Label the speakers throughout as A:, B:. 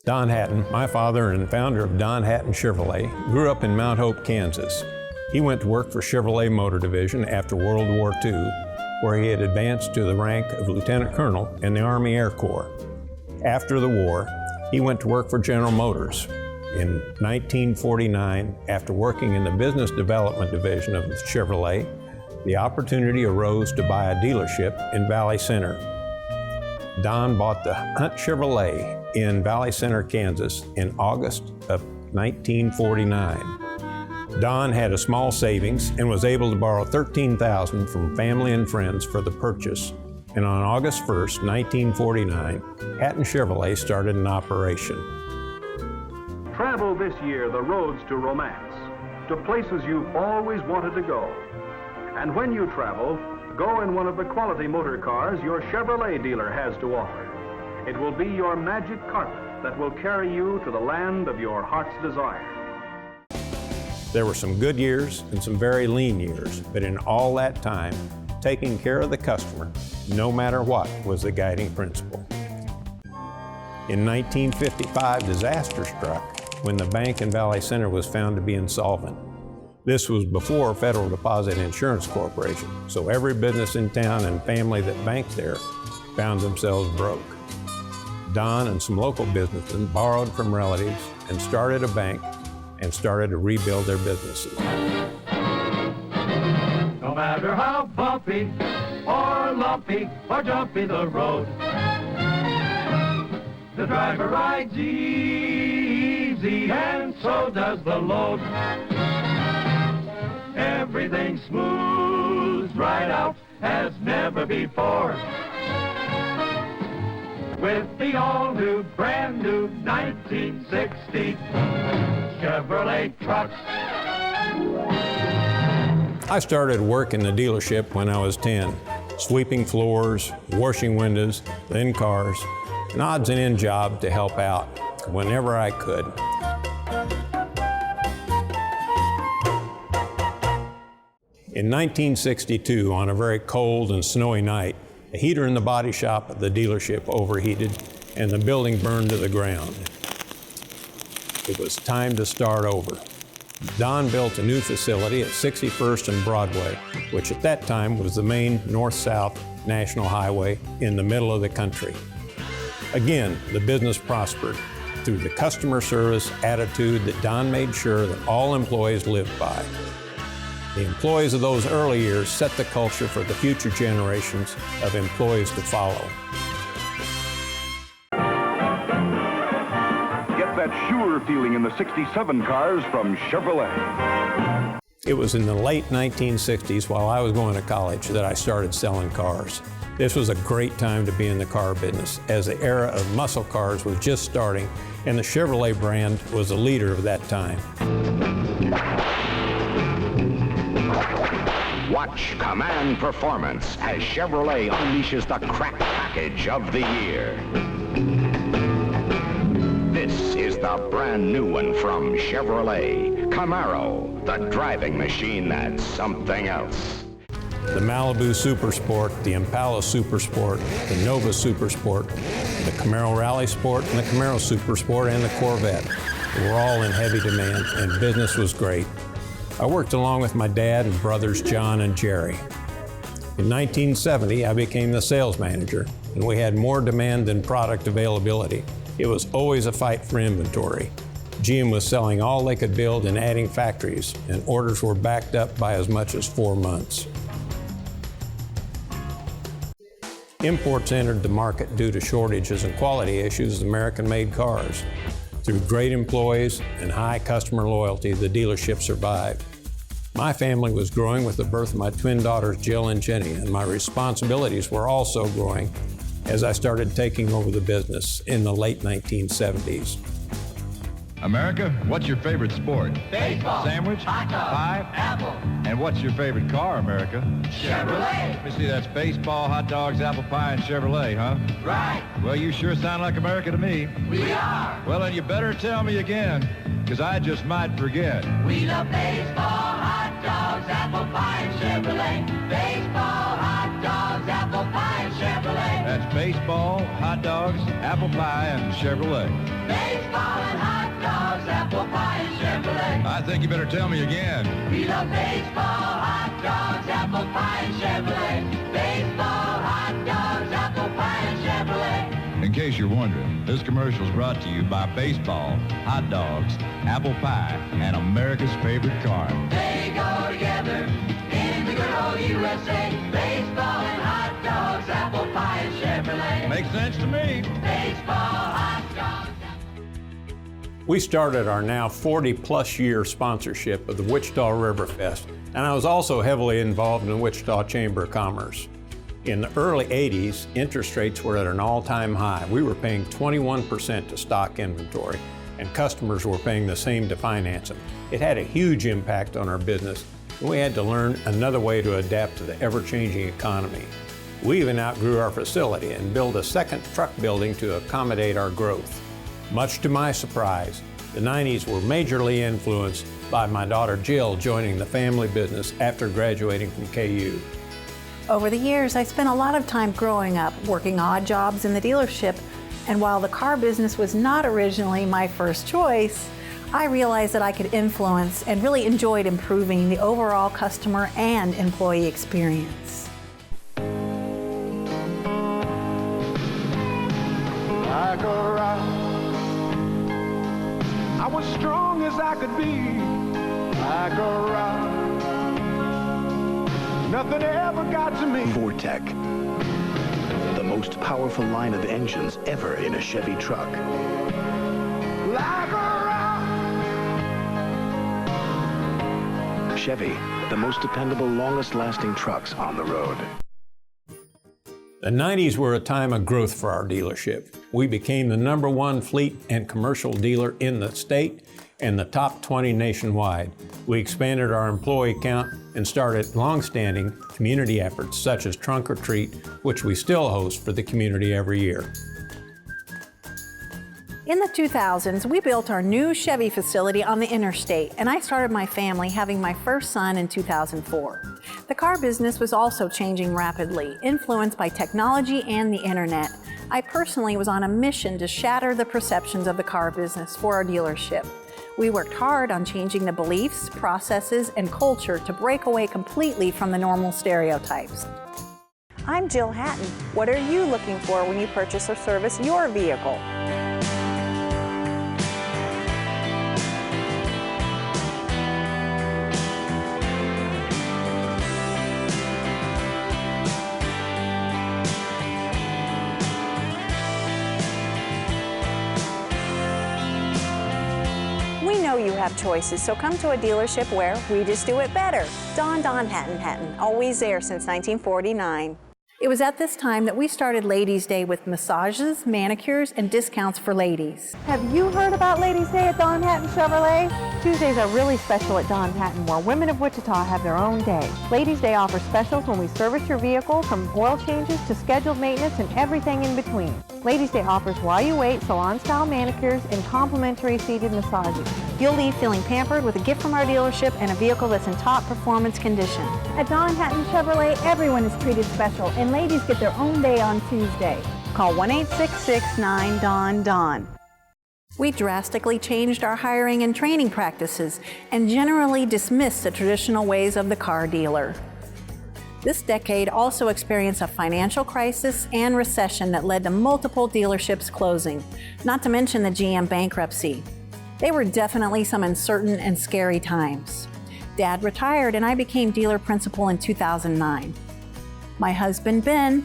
A: Don Hattan, my father and founder of Don Hattan Chevrolet, grew up in Mount Hope, Kansas. He went to work for Chevrolet Motor Division after World War II, where he had advanced to the rank of Lieutenant Colonel in the Army Air Corps. After the war, he went to work for General Motors. In 1949, after working in the Business Development Division of Chevrolet, the opportunity arose to buy a dealership in Valley Center. Don bought the Hunt Chevrolet in Valley Center, Kansas in August of 1949. Don had a small savings and was able to borrow $13,000 from family and friends for the purchase. And on August 1st, 1949, Hattan Chevrolet started an operation.
B: Travel this year the roads to romance, to places you've always wanted to go. And when you travel, go in one of the quality motor cars your Chevrolet dealer has to offer. It will be your magic carpet that will carry you to the land of your heart's desire.
A: There were some good years and some very lean years, but in all that time, taking care of the customer, no matter what, was the guiding principle. In 1955, disaster struck when the bank in Valley Center was found to be insolvent. This was before Federal Deposit Insurance Corporation, so every business in town and family that banked there found themselves broke. Don and some local businessmen borrowed from relatives and started a bank and started to rebuild their businesses.
C: No matter how bumpy or lumpy or jumpy the road, the driver rides easy and so does the load. Everything smooths right out as never before. With the all-new, brand-new 1960 Chevrolet trucks.
A: I started work in the dealership when I was 10, sweeping floors, washing windows, then cars, an odds and end job to help out whenever I could. In 1962, on a very cold and snowy night, the heater in the body shop at the dealership overheated and the building burned to the ground. It was time to start over. Don built a new facility at 61st and Broadway, which at that time was the main north-south national highway in the middle of the country. Again, the business prospered through the customer service attitude that Don made sure that all employees lived by. The employees of those early years set the culture for the future generations of employees to follow.
D: Get that sure feeling in the 67 cars from Chevrolet.
A: It was in the late 1960s, while I was going to college, that I started selling cars. This was a great time to be in the car business, as the era of muscle cars was just starting, and the Chevrolet brand was the leader of that time.
E: Watch Command Performance as Chevrolet unleashes the crack package of the year. This is the brand new one from Chevrolet. Camaro, the driving machine that's something else.
A: The Malibu Super Sport, the Impala Super Sport, the Nova Super Sport, the Camaro Rally Sport, and the Camaro Super Sport, and the Corvette were all in heavy demand, and business was great. I worked along with my dad and brothers John and Jerry. In 1970, I became the sales manager, and we had more demand than product availability. It was always a fight for inventory. GM was selling all they could build and adding factories, and orders were backed up by as much as 4 months. Imports entered the market due to shortages and quality issues of American-made cars. Through great employees and high customer loyalty, the dealership survived. My family was growing with the birth of my twin daughters, Jill and Jenny, and my responsibilities were also growing as I started taking over the business in the late 1970s.
F: America, what's your favorite sport?
C: Baseball.
F: Sandwich?
C: Hot dog.
F: Pie?
C: Apple.
F: And what's your favorite car, America?
C: Chevrolet.
F: Let me see, that's baseball, hot dogs, apple pie, and Chevrolet, huh?
C: Right.
F: Well, you sure sound like America to me.
C: We are.
F: Well, then you better tell me again, because I just might forget.
C: We love baseball, hot dogs, apple pie, and Chevrolet. Baseball, hot dogs, apple pie, and Chevrolet.
F: That's baseball, hot dogs, apple pie, and Chevrolet.
C: Baseball.
F: think you better tell me again.
C: We love baseball, hot dogs, apple pie, and Chevrolet. Baseball, hot dogs, apple pie, and Chevrolet.
F: In case you're wondering, this commercial is brought to you by baseball, hot dogs, apple pie, and America's favorite car.
C: They go together in the good old USA. Baseball and hot dogs, apple pie, and Chevrolet.
F: Makes sense to me.
C: Baseball, hot dogs.
A: We started our now 40-plus year sponsorship of the Wichita River Fest, and I was also heavily involved in the Wichita Chamber of Commerce. In the early 80s, interest rates were at an all-time high. We were paying 21% to stock inventory, and customers were paying the same to finance them. It had a huge impact on our business, and we had to learn another way to adapt to the ever-changing economy. We even outgrew our facility and built a second truck building to accommodate our growth. Much to my surprise, the 90s were majorly influenced by my daughter Jill joining the family business after graduating from KU.
G: Over the years, I spent a lot of time growing up working odd jobs in the dealership, and while the car business was not originally my first choice, I realized that I could influence and really enjoyed improving the overall customer and employee experience.
H: Like a rock, I was strong as I could be. Like a rock, nothing ever got to me.
I: Vortec, the most powerful line of engines ever in a Chevy truck.
H: Like a rock.
I: Chevy, the most dependable, longest-lasting trucks on the road.
A: The 90s were a time of growth for our dealership. We became the #1 fleet and commercial dealer in the state and the top 20 nationwide. We expanded our employee count and started long-standing community efforts such as Trunk or Treat, which we still host for the community every year.
G: In the 2000s, we built our new Chevy facility on the interstate, and I started my family having my first son in 2004. The car business was also changing rapidly, influenced by technology and the internet. I personally was on a mission to shatter the perceptions of the car business for our dealership. We worked hard on changing the beliefs, processes, and culture to break away completely from the normal stereotypes.
J: I'm Jill Hattan. What are you looking for when you purchase or service your vehicle? We know you have choices, so come to a dealership where we just do it better. Don Hattan, always there since 1949.
G: It was at this time that we started Ladies' Day with massages, manicures, and discounts for ladies.
K: Have you heard about Ladies' Day at Don Hattan Chevrolet? Tuesdays are really special at Don Hattan, where women of Wichita have their own day. Ladies' Day offers specials when we service your vehicle, from oil changes to scheduled maintenance and everything in between. Ladies' Day offers while you wait salon-style manicures and complimentary seated massages.
G: You'll leave feeling pampered with a gift from our dealership and a vehicle that's in top performance condition.
K: At Don Hattan Chevrolet, everyone is treated special, and ladies get their own day on Tuesday.
G: Call 1-866-9-DON-DON. We drastically changed our hiring and training practices and generally dismissed the traditional ways of the car dealer. This decade also experienced a financial crisis and recession that led to multiple dealerships closing, not to mention the GM bankruptcy. They were definitely some uncertain and scary times. Dad retired and I became dealer principal in 2009. My husband, Ben,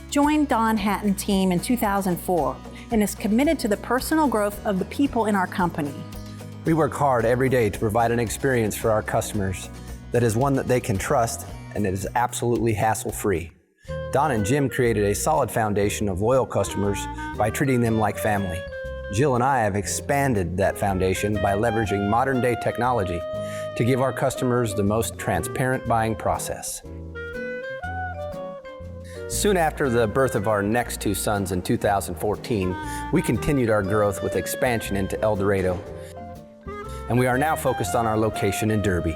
G: joined Don Hattan team in 2004 and is committed to the personal growth of the people in our company.
L: We work hard every day to provide an experience for our customers that is one that they can trust and that is absolutely hassle-free. Don and Jim created a solid foundation of loyal customers by treating them like family. Jill and I have expanded that foundation by leveraging modern-day technology to give our customers the most transparent buying process. Soon after the birth of our next two sons in 2014, we continued our growth with expansion into El Dorado, and we are now focused on our location in Derby.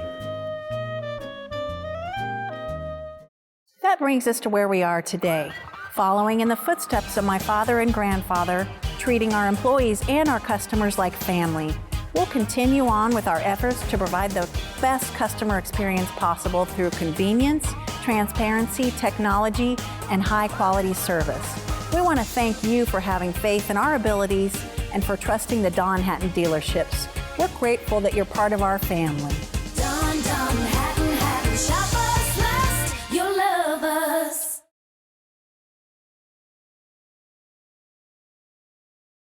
G: That brings us to where we are today, following in the footsteps of my father and grandfather, treating our employees and our customers like family. We'll continue on with our efforts to provide the best customer experience possible through convenience, transparency, technology, and high-quality service. We want to thank you for having faith in our abilities and for trusting the Don Hattan dealerships. We're grateful that you're part of our family.